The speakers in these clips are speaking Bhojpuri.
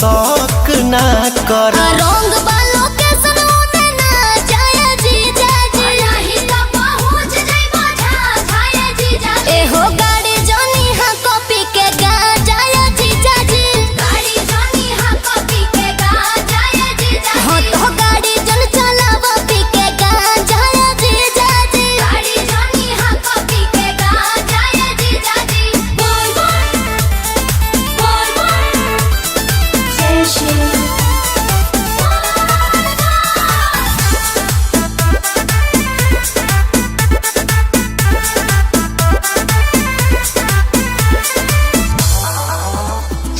शौक ना कर। रंग बालों के सनोने ना जाए जीजा जी, नहीं तो पहुंच जाइबो झाझाए जीजा जी। एहो गाड़ी जोनी हां कॉपी के गा जाए जीजा जी, गाड़ी जोनी हां कॉपी के गा जाए जीजा जी। हो तो गाड़ी जन चलावा पी के गा जाए जीजा जी, गाड़ी जोनी हां कॉपी के गा जाए जीजा जी। बोल बोल बोल बोल जय श्री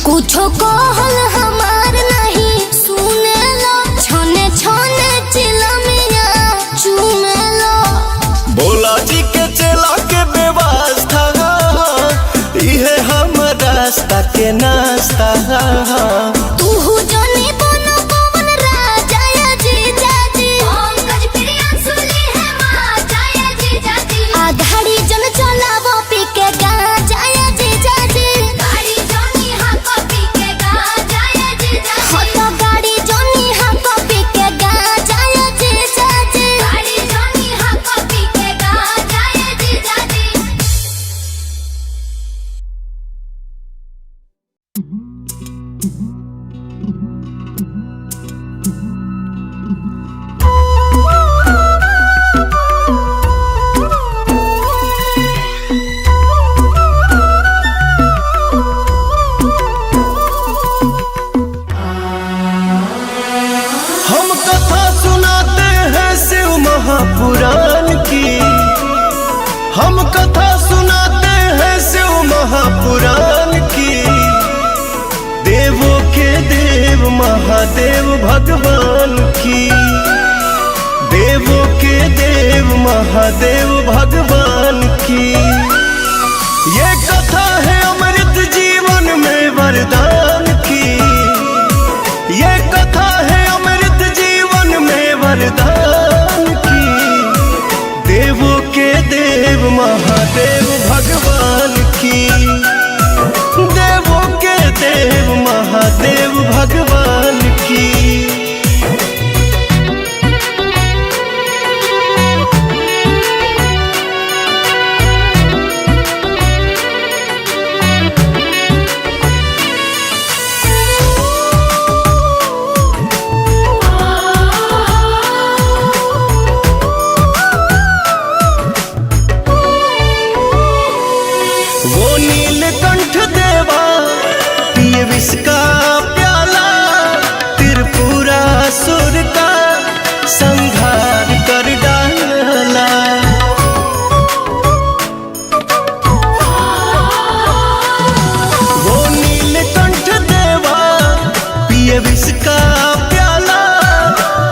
कुछो कहल हमार नहीं सुने लो, छोने छोने चिलमिया चूमे लो। भोला जी के चला के व्यवस्था इहे हम रास्ता के नाश्ता। तू जोनी बनो पवन राजा या जीजा जी, पंकज प्रिया सुली है मां जाया जीजा जी। आ गाड़ी जन चलावो पी के गा जाया जीजा जी, गाड़ी जोनी हां कॉपी के गा जाया जीजा जी। हो तो गाड़ी जोनी हां कॉपी के गा जाया जीजा जी, गाड़ी जोनी हां कॉपी के गा जाया जीजा जी। हम कथा सुनाते हैं शिव महापुराण की, हम कथा सुनाते हैं शिव महापुराण की। देवों के देव महादेव भगवान की, देवों के देव महादेव भगवान की। ये कथा है अमृत जीवन में वरदान की, ये कथा है अमृत जीवन में वरदान की। देवों के देव महादेव भगवान की, देवों के देव महादेव भगवान की। वो नीलकंठ देवा पिए विष का प्याला, त्रिपुरासुर का संहार कर डाला। वो नीलकंठ देवा पिए विष का प्याला,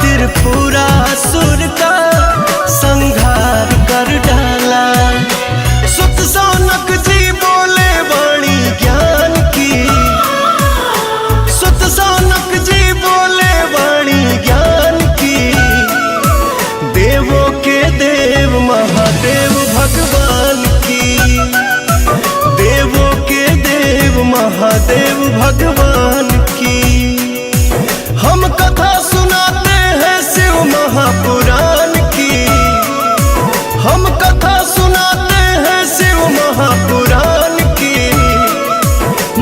त्रिपुरासुर का संहार कर डाला। सुत सौनक जी बोले वाणी ज्ञान की, सुत सौनक जी बोले वाणी ज्ञान की। देवों के देव महादेव भगवान की, देवों के देव महादेव भगवान की। हम कथा सुनाते हैं शिव महापुराण की, हम कथा सुनाते हैं शिव महापुराण की।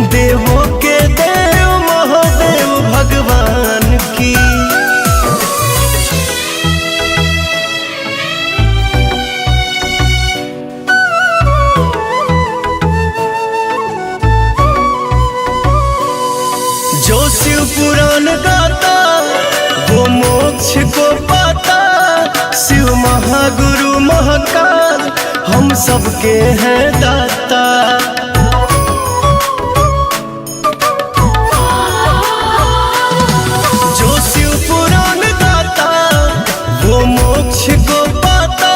देवों के देव महादेव भगवान की। जो शिव पुराण गाता वो मोक्ष को पाता। शिव महागुरु महाकाल हम सबके हैं दाता। जो शिव पुराण गाता वो मोक्ष को पाता।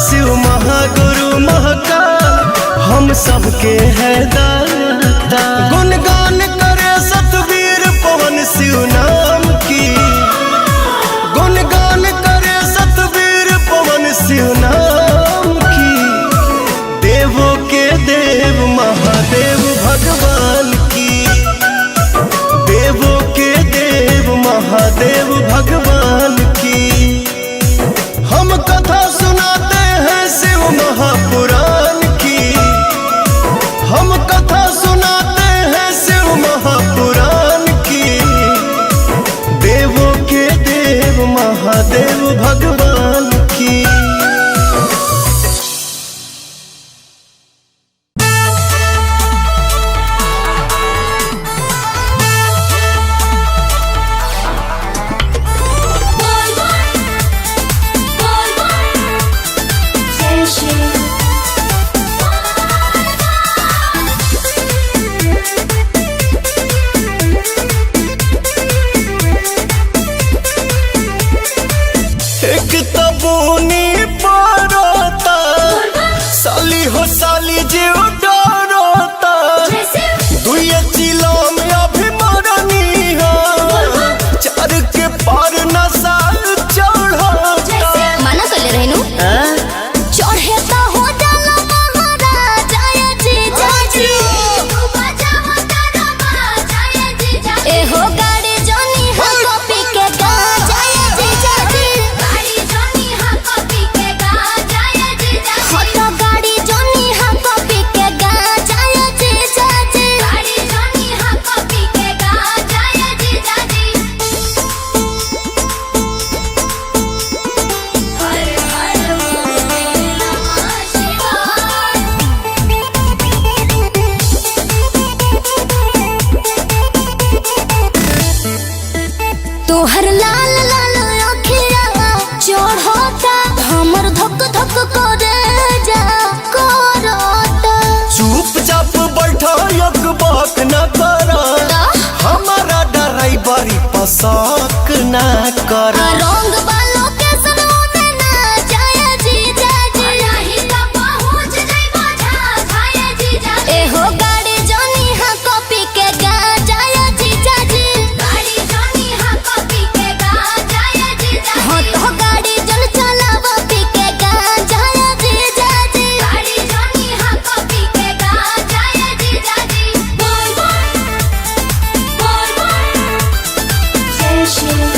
शिव महागुरु महाकाल हम सबके हैं दाता। गुणगान करे सतवीर पवन शिव नाम की, गुणगान करे सतवीर पवन शिव नाम की। देवों के देव साली हो साली जीव डरता दुए चिलो में अभी मरनी है चार के पार नशा चढ़ता मना कर ले रहनू चढ़े तो हो जाला महाराजा जी जाजी तू बजावा तारा बाजा जी ए हो गाड़ी जोनी हा कॉपी के गाजा जी जाजी गाड़ी जोनी हा कॉपी के गाजा जी जाजी हो तो गाड़ी जोनी हा कॉपी के गाजा जी जाजी गाड़ी जोनी हा कॉपी के गाजा जी जाजी हर हर बोले नमः शिवाय तोहर लाल लाल अखिया चढ़ता हमर धक धक करे जा करता चुपचाप बैठा एक बात न करा हमारा ड्राइवरी पसंद न करा रंग बालों के सनोने ना जाए जी जाजी नहीं तो पहुंच जाइबो झाझाए जी जाजी ए हो गाड़ी जोनी हा कॉपी के गा जाए जी जाजी गाड़ी जोनी हा कॉपी के गा जाए जी जाजी हो तो गाड़ी जन चलावा पी के गा जाए जी जाजी गाड़ी जोनी हा कॉपी के गा जाए जी जाजी बोल बोल बोल बोल जय श्री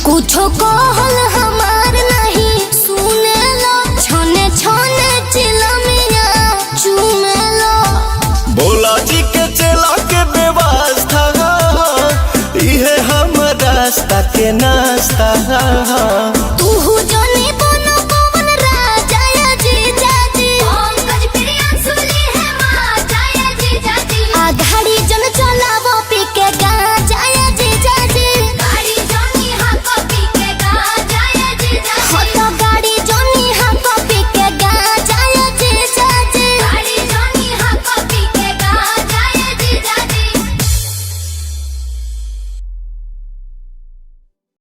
कुछो कहल हमार नहीं सुने लो छने छने चिलमिया चूमे लो भोला जी के चला के व्यवस्था इहे हम रास्ता के नाश्ता तू जोनी